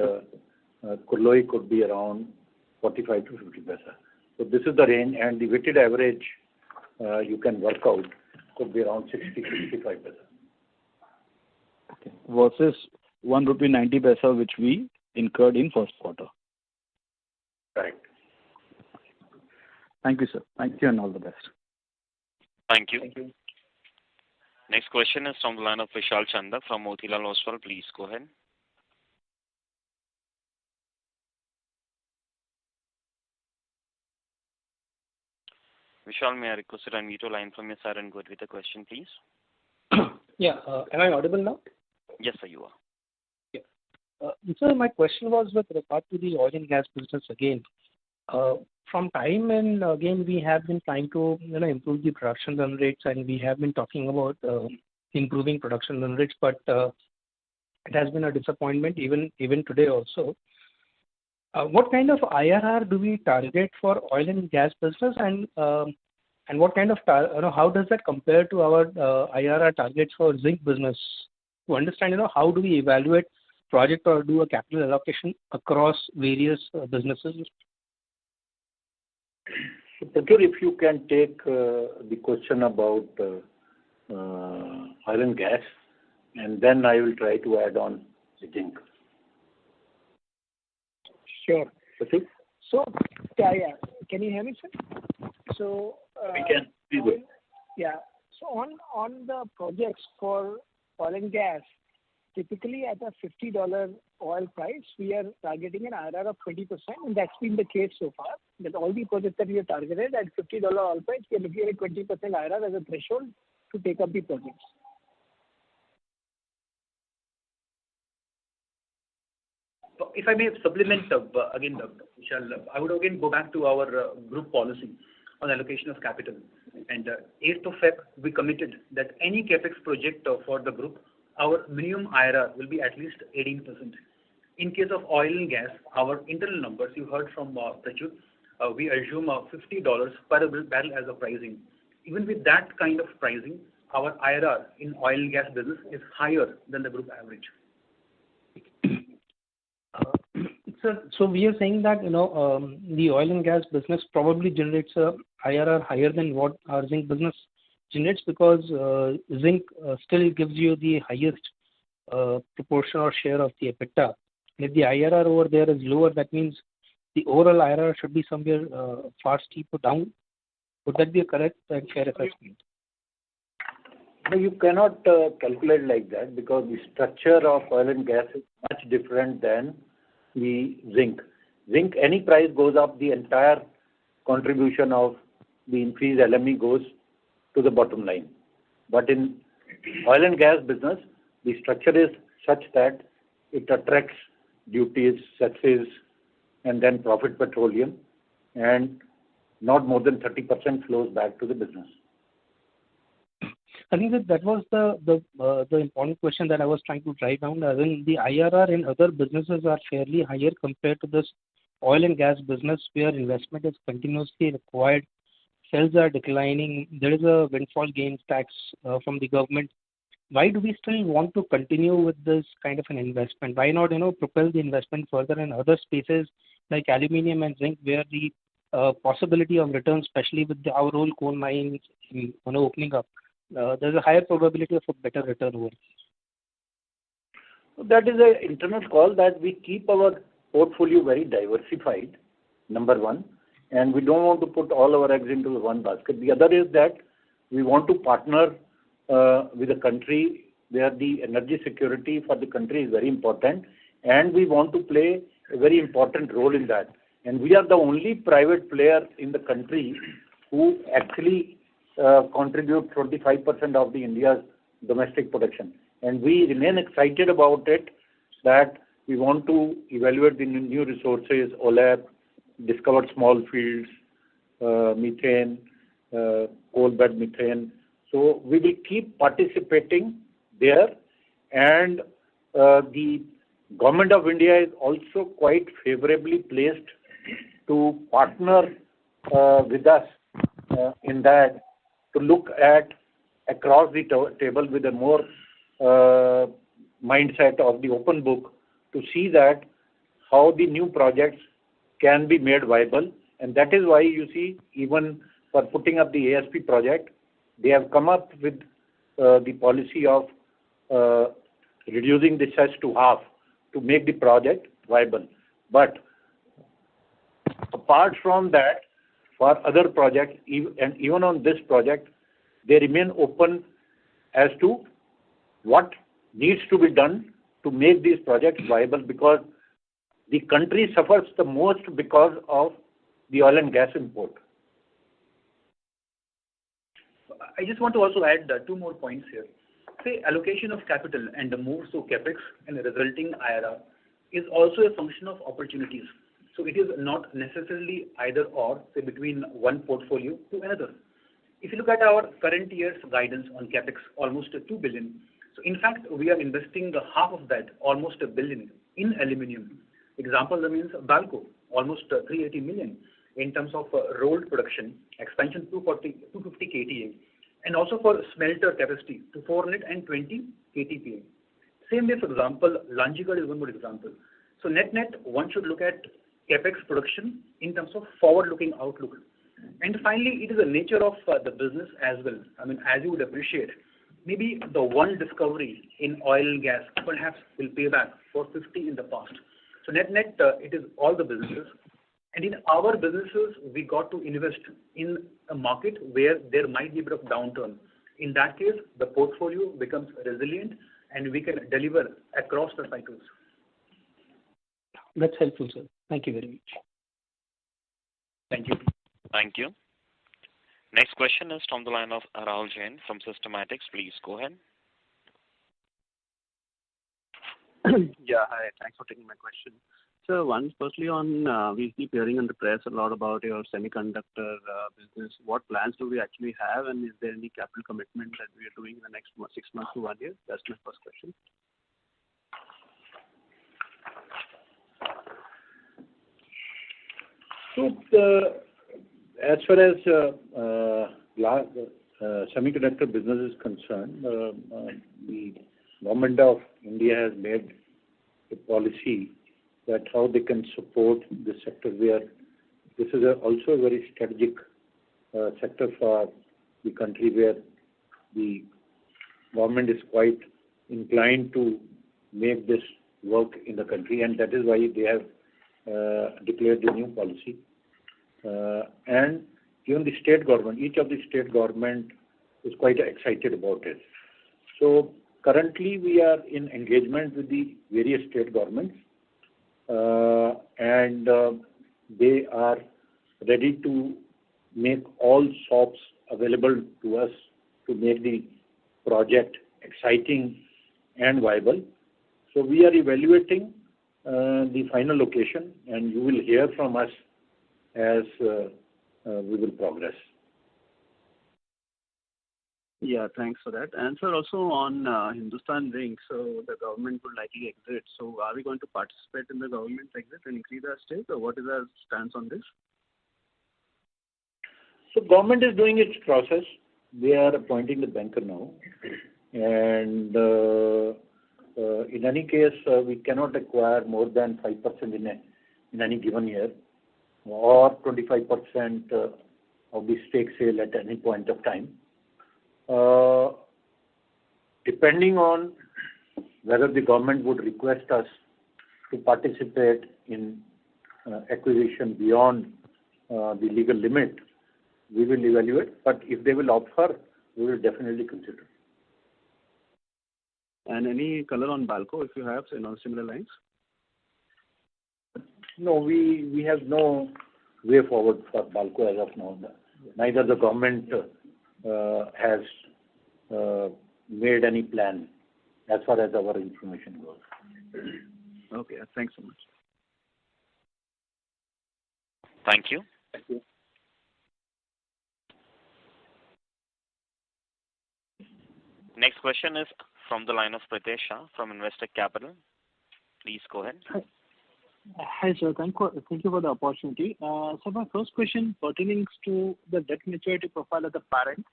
Kurloi could be around 45 to 50 paisa. So this is the range, and the weighted average you can work out could be around 60 to 65 paisa. Okay. Versus ₹1.90 which we incurred in first quarter. Right. Thank you, sir. Thank you and all the best. Thank you. Next question is from the line of Vishal Chandak from Motilal Oswal. Please go ahead. Vishal, may I request you to unmute your line from your side and go ahead with the question, please? Yeah. Am I audible now? Yes, sir, you are. So my question was with regard to the oil and gas business again. From time and again, we have been trying to improve the production run rates, and we have been talking about improving production run rates. But it has been a disappointment even today also. What kind of IRR do we target for oil and gas business, and what kind of how does that compare to our IRR targets for zinc business? To understand, how do we evaluate project or do a capital allocation across various businesses? So, Pratyur, if you can take the question about oil and gas, and then I will try to add on the zinc. Sure. Pratyur? So, yeah. Can you hear me, sir? So, We can. Please go. Yeah. So on the projects for oil and gas, typically at a $50 oil price, we are targeting an IRR of 20%, and that's been the case so far. That all the projects that we have targeted at $50 oil price, we are looking at a 20% IRR as a threshold to take up the projects. If I may supplement again, Vishal, I would again go back to our group policy on allocation of capital. And 8th of Feb, we committed that any capex project for the group, our minimum IRR will be at least 18%. In case of oil and gas, our internal numbers, you heard from Pratyut, we assume $50 per barrel as a pricing. Even with that kind of pricing, our IRR in oil and gas business is higher than the group average. So we are saying that the oil and gas business probably generates a IRR higher than what our zinc business generates, because zinc still gives you the highest proportion or share of the EBITDA. And if the IRR over there is lower, that means the overall IRR should be somewhere far steeper down. Would that be a correct and fair assessment? No, you cannot calculate like that, because the structure of oil and gas is much different than the zinc. Zinc, any price goes up, the entire contribution of the increased LME goes to the bottom line. But in oil and gas business, the structure is such that it attracts duties, cesses, and then profit petroleum, and not more than 30% flows back to the business. I think that was the important question that I was trying to drive down. As in, the IRR in other businesses are fairly higher compared to this oil and gas business, where investment is continuously required, sales are declining, there is a windfall gains tax from the government. Why do we still want to continue with this kind of an investment? Why not propel the investment further in other spaces like aluminium and zinc, where the possibility of return, especially with our old coal mines opening up, there's a higher probability of a better return over. That is an internal call that we keep our portfolio very diversified, number one, and we don't want to put all our eggs into one basket. The other is that we want to partner with a country where the energy security for the country is very important, and we want to play a very important role in that. And we are the only private player in the country who actually contribute 25% of the India's domestic production. And we remain excited about it, that we want to evaluate the new resources, OLAP, discovered small fields, methane, coal bed methane. So we will keep participating there, and the Government of India is also quite favorably placed to partner with us in that, to look at across the table with a more mindset of the open book, to see that how the new projects can be made viable. And that is why you see, even for putting up the ASP project, they have come up with the policy of reducing the cess to half to make the project viable. But apart from that, for other projects, and even on this project, they remain open as to what needs to be done to make these projects viable, because the country suffers the most because of the oil and gas import. I just want to also add two more points here. Say, allocation of capital and the more so capex and the resulting IRR is also a function of opportunities. So it is not necessarily either or, say, between one portfolio to another. If you look at our current year's guidance on capex, almost 2 billion, So in fact, we are investing the half of that, almost $1 billion, in aluminum. Example, that means Balco, almost 380 million in terms of rolled production, expansion 250 KTA, and also for smelter capacity to 420 KTPA. Same way, for example, Lanjigarh is one more example. So net, one should look at capex production in terms of forward-looking outlook. And finally, it is the nature of the business as well. I mean, as you would appreciate, maybe the one discovery in oil and gas perhaps will pay back for 50 in the past. So net, it is all the businesses. And in our businesses, we got to invest in a market where there might be a bit of downturn. In that case, the portfolio becomes resilient and we can deliver across the cycles. That's helpful, sir. Thank you very much. Thank you. Thank you. Next question is from the line of Rahul Jain from Systematics. Please go ahead. Yeah, hi. Thanks for taking my question. So firstly on, we keep hearing in the press a lot about your semiconductor business. What plans do we actually have, and is there any capital commitment that we are doing in the next 6 months to 1 year? That's my first question. So, as far as semiconductor business is concerned, the government of India has made a policy that how they can support this sector, where this is also a very strategic sector for the country, where the government is quite inclined to make this work in the country, and that is why they have declared the new policy. And even the state government, each of the state government is quite excited about it. So currently we are in engagement with the various state governments, and they are ready to make all shops available to us to make the project exciting and viable. So we are evaluating the final location, and you will hear from us as we will progress. Yeah, thanks for that. And sir, also on Hindustan Zinc, so the government would likely exit. So are we going to participate in the government exit and increase our stake, or what is our stance on this? So government is doing its process. They are appointing the banker now, and in any case, we cannot acquire more than 5% in any given year, or 25% of the stake sale at any point of time. Depending on whether the government would request us to participate in acquisition beyond the legal limit, we will evaluate. But if they will offer, we will definitely consider. And any color on Balco, if you have, on similar lines? No, we have no way forward for Balco as of now. Neither the government has made any plan as far as our information goes. Okay, thanks so much. Thank you. Thank you. Next question is from the line of Pritesh Shah from Investec Capital. Please go ahead. Hi, sir. Thank you for the opportunity. So my first question pertaining to the debt maturity profile of the parent.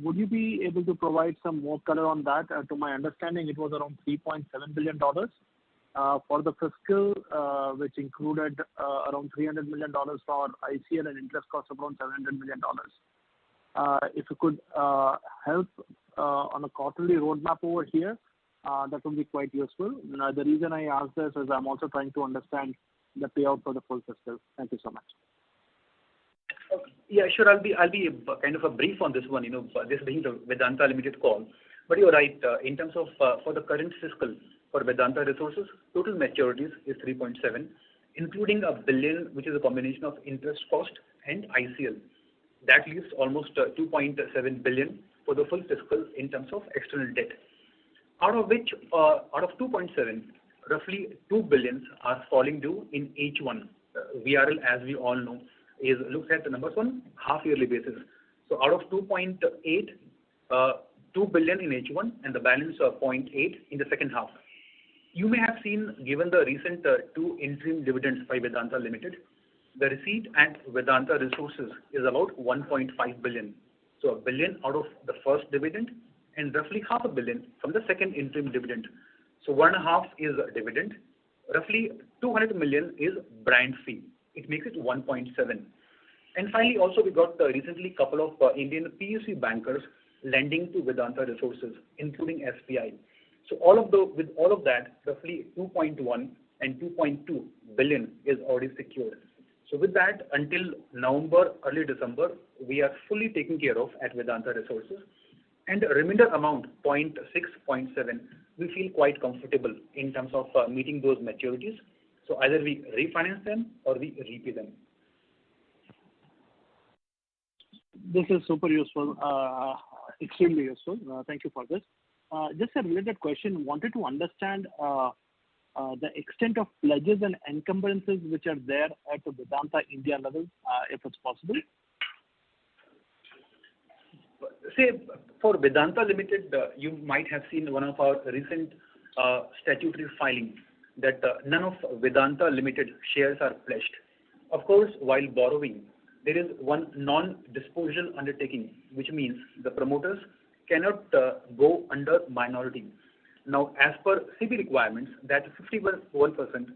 Would you be able to provide some more color on that? To my understanding, it was around $3.7 billion for the fiscal, which included around $300 million for ICL and interest costs of around $700 million. If you could help on a quarterly roadmap over here, that would be quite useful. The reason I ask this is I'm also trying to understand the payout for the full fiscal. Thank you so much. Yeah, sure. I'll be kind of a brief on this one. This being the Vedanta Limited call. But you're right. In terms of for the current fiscal for Vedanta Resources, total maturities is 3.7, including $1 billion, which is a combination of interest cost and ICL. That leaves almost 2.7 billion for the full fiscal in terms of external debt. Out of which, out of 2.7, roughly 2 billions are falling due in H1. VRL, as we all know, looks at the numbers on half-yearly basis. So out of 2.8, 2 billion in H1 and the balance of 0.8 in the second half. You may have seen, given the recent two interim dividends by Vedanta Limited, the receipt at Vedanta Resources is about 1.5 billion. So a billion out of the first dividend and roughly half a billion from the second interim dividend. So 1.5 is dividend. Roughly 200 million is brand fee. It makes it 1.7. And finally, also we got recently couple of Indian PSU bankers lending to Vedanta Resources, including SBI. So with all of that, roughly 2.1 and 2.2 billion is already secured. So with that, until November, early December, we are fully taken care of at Vedanta Resources. And the remainder amount, 0.6, 0.7, we feel quite comfortable in terms of meeting those maturities. So either we refinance them or we repay them. This is super useful, extremely useful. Thank you for this. Just a related question. Wanted to understand the extent of pledges and encumbrances which are there at the Vedanta India level, if it's possible. Say, for Vedanta Limited, you might have seen one of our recent statutory filings that none of Vedanta Limited shares are pledged. Of course, while borrowing, there is one non-disposal undertaking, which means the promoters cannot go under minority. Now, as per SEBI requirements, that 51%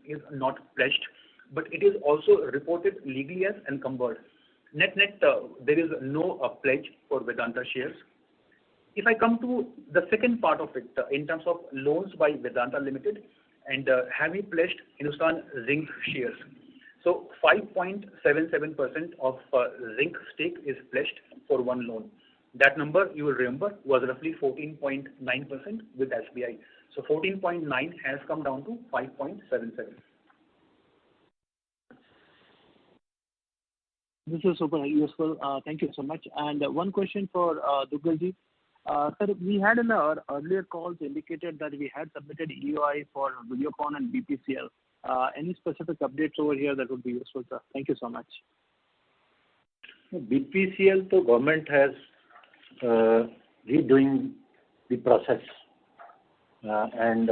is not pledged, but it is also reported legally as encumbered. Net, there is no pledge for Vedanta shares. If I come to the second part of it, in terms of loans by Vedanta Limited, and have we pledged Hindustan Zinc shares? So 5.77% of Zinc stake is pledged for one loan. That number, you will remember, was roughly 14.9% with SBI. So 14.9 has come down to 5.77. This is super useful. Thank you so much. And one question for Duggalji. Sir, we had in our earlier calls indicated that we had submitted EOI for Videocon and BPCL. Any specific updates over here that would be useful, sir? Thank you so much. BPCL, the government has redoing the process, and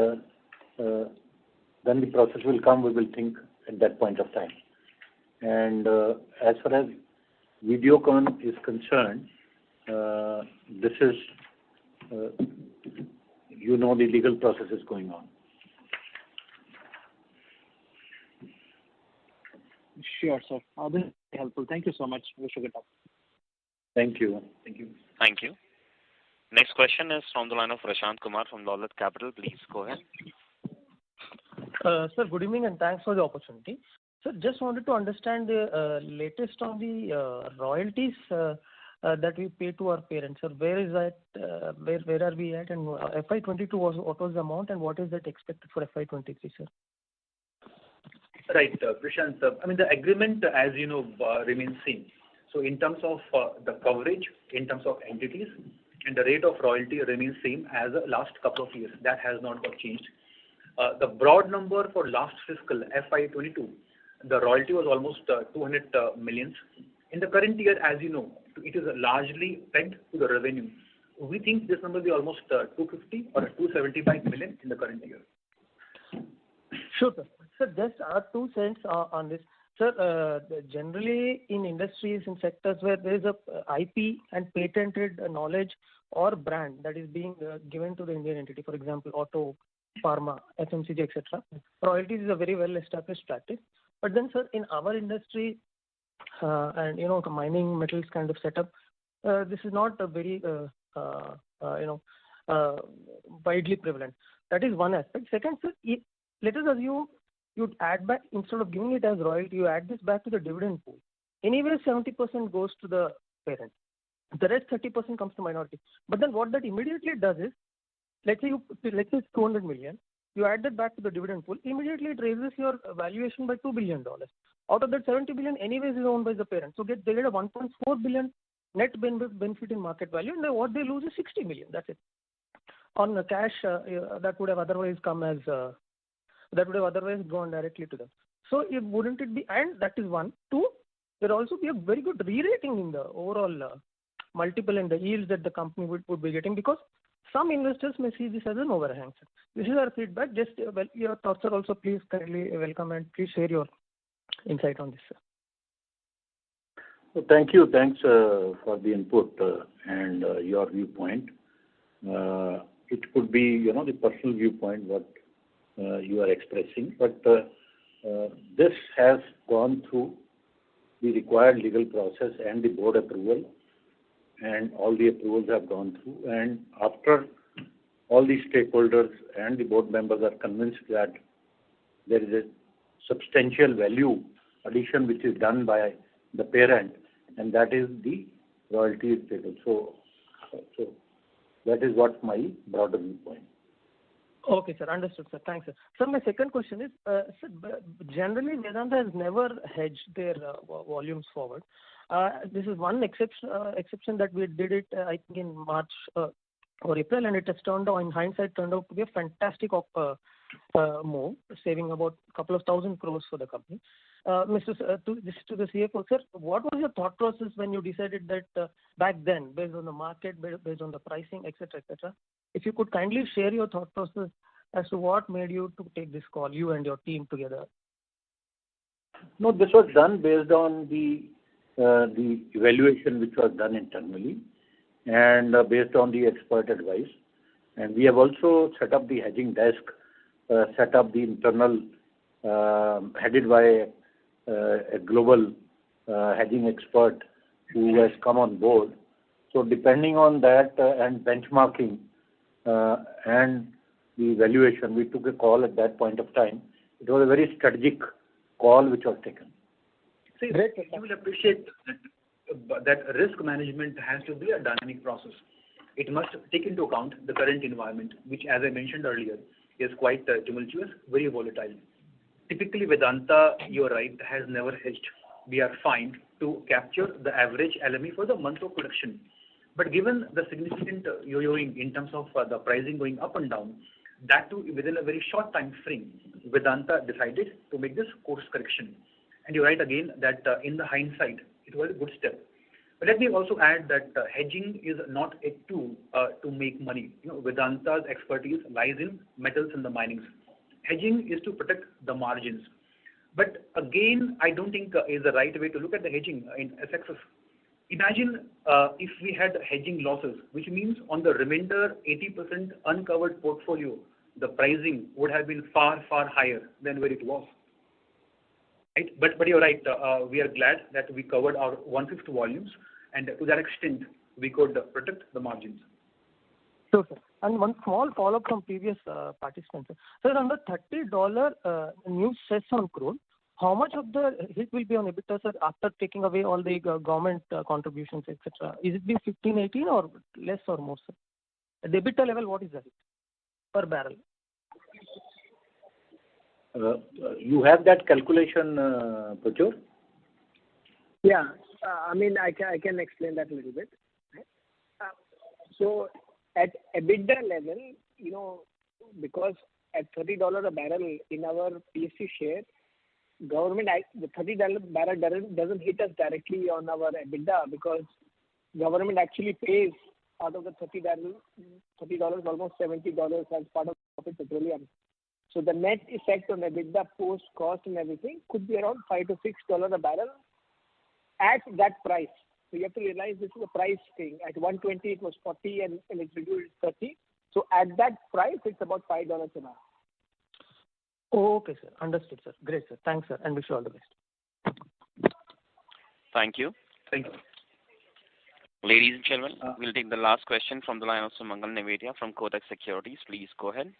when the process will come, we will think at that point of time. And as far as Videocon is concerned, this is, the legal process is going on. Sure, sir. This is helpful. Thank you so much. Wish you good luck. Thank you. Thank you. Thank you. Next question is from the line of Prashant Kumar from Dolat Capital. Please go ahead. Sir, good evening and thanks for the opportunity. Sir, just wanted to understand the latest on the royalties that we pay to our parents. Sir, where is that? Where are we at? And FY-22 what was the amount, and what is that expected for FY-23, sir? Right, Prashant. The agreement, as you know, remains same. So in terms of the coverage, in terms of entities, and the rate of royalty remains same as the last couple of years. That has not got changed. The broad number for last fiscal, FY-22, the royalty was almost 200 millions. In the current year, as you know, it is largely pegged to the revenue. We think this number will be almost 250 or 275 million in the current year. Sure, sir. Sir, just our 2 cents on this. Sir, generally in industries, in sectors where there is a IP and patented knowledge or brand that is being given to the Indian entity, for example, auto, pharma, FMCG, etc., royalties is a very well established practice. But then, sir, in our industry and the mining metals kind of setup, this is not a very widely prevalent. That is one aspect. Second, sir, let us assume you'd add back, instead of giving it as royalty, you add this back to the dividend pool. Anyway, 70% goes to the parent. The rest 30% comes to minority. But then what that immediately does is, let's say it's 200 million, you add that back to the dividend pool, immediately it raises your valuation by $2 billion. Out of that, 70 billion anyways is owned by the parent. So they get a 1.4 billion net benefit in market value, and what they lose is 60 million. That's it. On the cash, that would have otherwise come as, that would have otherwise gone directly to them. So wouldn't it be, and that is one. Two, there also be a very good re-rating in the overall multiple and the yields that the company would be getting, because some investors may see this as an overhang, sir. This is our feedback. Just your thoughts are also please kindly welcome and please share your insight on this, sir. So thank you. Thanks for the input and your viewpoint. It could be, the personal viewpoint what you are expressing, but this has gone through the required legal process and the board approval, and all the approvals have gone through. And after all the stakeholders and the board members are convinced that there is a substantial value addition which is done by the parent, and that is the royalty is payable. So that is what my broader viewpoint. Okay, sir. Understood, sir. Thanks, sir. Sir, my second question is, sir, generally Vedanta has never hedged their volumes forward. This is one exception that we did it, I think, in March or April, and it has turned out, in hindsight, turned out to be a fantastic move, saving about a couple of thousand crores for the company. This is to the CFO, sir. What was your thought process when you decided that back then, based on the market, based on the pricing, etc., etc.? If you could kindly share your thought process as to what made you to take this call, you and your team together. No, this was done based on the evaluation which was done internally and based on the expert advice. And we have also set up the hedging desk, set up the internal, headed by a global hedging expert who has come on board. So depending on that and benchmarking and the evaluation, we took a call at that point of time. It was a very strategic call which was taken. See, you will appreciate that risk management has to be a dynamic process. It must take into account the current environment, which, as I mentioned earlier, is quite tumultuous, very volatile. Typically, Vedanta, you're right, has never hedged. We are fine to capture the average LME for the month of production. But given the significant yo-yoing in terms of the pricing going up and down, that too within a very short time frame, Vedanta decided to make this course correction. And you're right again that in the hindsight, it was a good step. But let me also add that hedging is not a tool to make money. Vedanta's expertise lies in metals and the minings. Hedging is to protect the margins. But again, I don't think is the right way to look at the hedging in FXs. Imagine if we had hedging losses, which means on the remainder 80% uncovered portfolio, the pricing would have been far, far higher than where it was. Right? But you're right, we are glad that we covered our 1/5 volumes, and to that extent, we could protect the margins. Sure, sir. And one small follow-up from previous participants. Sir, on the $30 new cess on crude, how much of the hit will be on EBITDA, sir, after taking away all the government contributions, etc.? Is it be 15, 18 or less or more, sir? At the EBITDA level, what is the hit per barrel? You have that calculation, Prachur? Yeah, I can explain that a little bit. So at EBITDA level, because at $30 a barrel in our PSC share, government, the $30 barrel doesn't hit us directly on our EBITDA because government actually pays out of the $30 almost $70 as part of petroleum. So the net effect on EBITDA post cost and everything could be around $5 to $6 a barrel at that price. So you have to realize this is a price thing. At 120 it was 40 and it's reduced 30. So at that price it's about $5 an hour. Okay, sir. Understood, sir. Great, sir. Thanks, sir, and wish you all the best. Thank you. Thank you. Ladies and gentlemen, we'll take the last question from the line of Sumangal Nevatia from Kotak Securities. Please go ahead.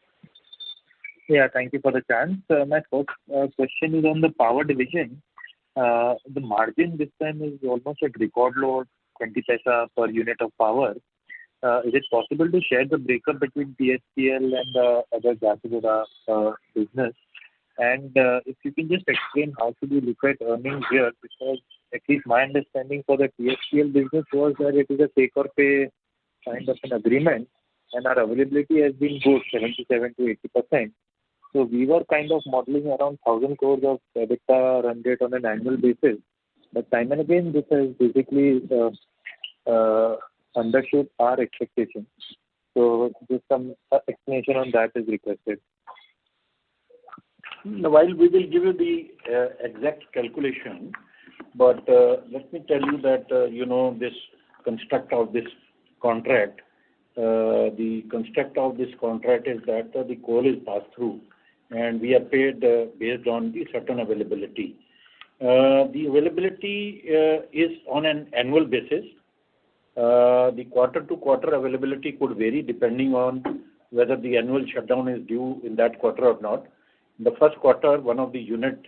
Yeah, thank you for the chance. My first question is on the power division. The margin this time is almost at record low, 20 paisa per unit of power. Is it possible to share the breakup between TSPL and the other Jharsuguda business? And if you can just explain how should we look at earnings here, because at least my understanding for the TSPL business was that it is a take or pay kind of an agreement, and our availability has been good, 77 to 80%. So we were kind of modeling around 1,000 crores of EBITDA run rate on an annual basis. But time and again, this has basically undershoot our expectations. So just some explanation on that is requested. While we will give you the exact calculation, but let me tell you that, this construct of this contract, the construct of this contract is that the coal is passed through and we are paid based on the certain availability. The availability is on an annual basis. The quarter-to-quarter availability could vary depending on whether the annual shutdown is due in that quarter or not. In the first quarter, one of the unit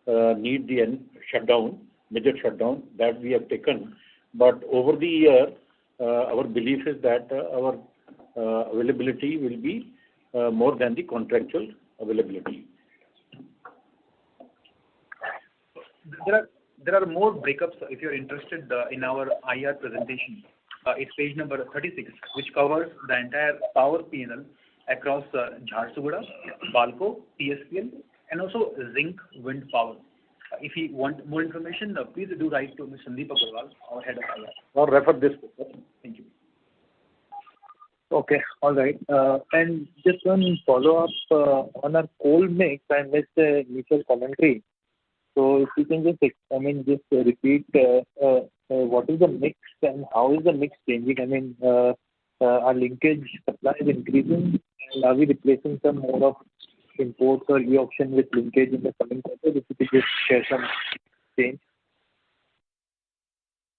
need the shutdown, major shutdown that we have taken. But over the year, our belief is that our availability will be more than the contractual availability. There are more breakups if you're interested in our IR presentation. It's page number 36, which covers the entire power P&L across Jharsuguda, Balco, TSPL, and also zinc wind power. If you want more information, please do write to Ms. Sandeep Agarwal, our head of IR. Or refer this. Thank you. Okay, all right. And just one follow-up on our coal mix. I missed the initial commentary. So if you can just repeat what is the mix and how is the mix changing? Our linkage supply is increasing. And are we replacing some more of imports or e-auction with linkage in the coming quarter? If you could just share some change.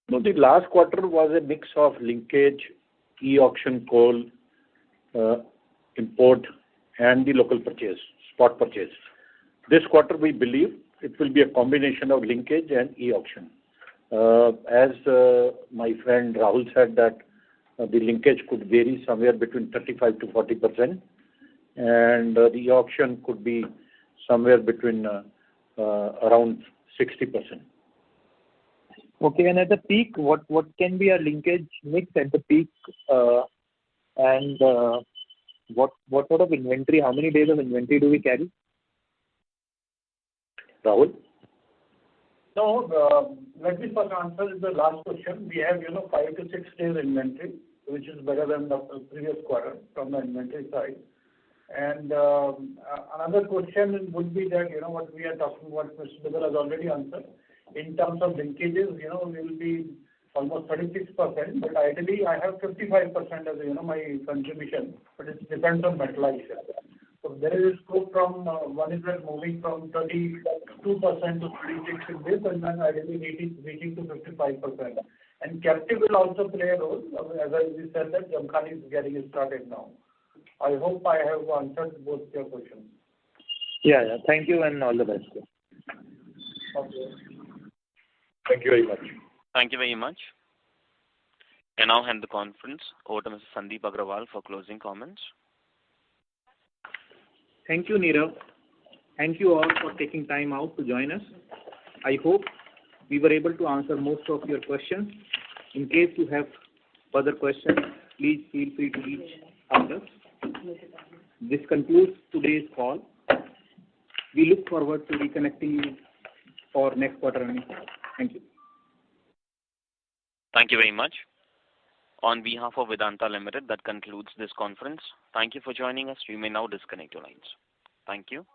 No, the last quarter was a mix of linkage, e-auction coal, import, and the local purchase, spot purchase. This quarter, we believe it will be a combination of linkage and e-auction. As my friend Rahul said that the linkage could vary somewhere between 35 to 40%, and the e-auction could be somewhere between around 60%. Okay, and at the peak, what can be a linkage mix at the peak, and what sort of inventory, how many days of inventory do we carry? Rahul? No, let me first answer the last question. We have, 5 to 6 days inventory, which is better than the previous quarter from the inventory side. And another question would be that, what we are talking about, Mr. Dugal has already answered. In terms of linkages, we will be almost 36%, but ideally I have 55% as, my contribution, but it depends on metallization. So there is a scope from, one is that moving from 32% to 36 in this, and then ideally reaching to 55%. And captive will also play a role, as I said that Jamkhani is getting started now. I hope I have answered both your questions. Yeah. Thank you and all the best. Okay. Thank you very much. Thank you very much. I now hand the conference over to Mr. Sandeep Agarwal for closing comments. Thank you, Nirav. Thank you all for taking time out to join us. I hope we were able to answer most of your questions. In case you have further questions, please feel free to reach out to us. This concludes today's call. We look forward to reconnecting you for next quarter earnings. Thank you. Thank you very much. On behalf of Vedanta Limited, that concludes this conference. Thank you for joining us. You may now disconnect your lines. Thank you.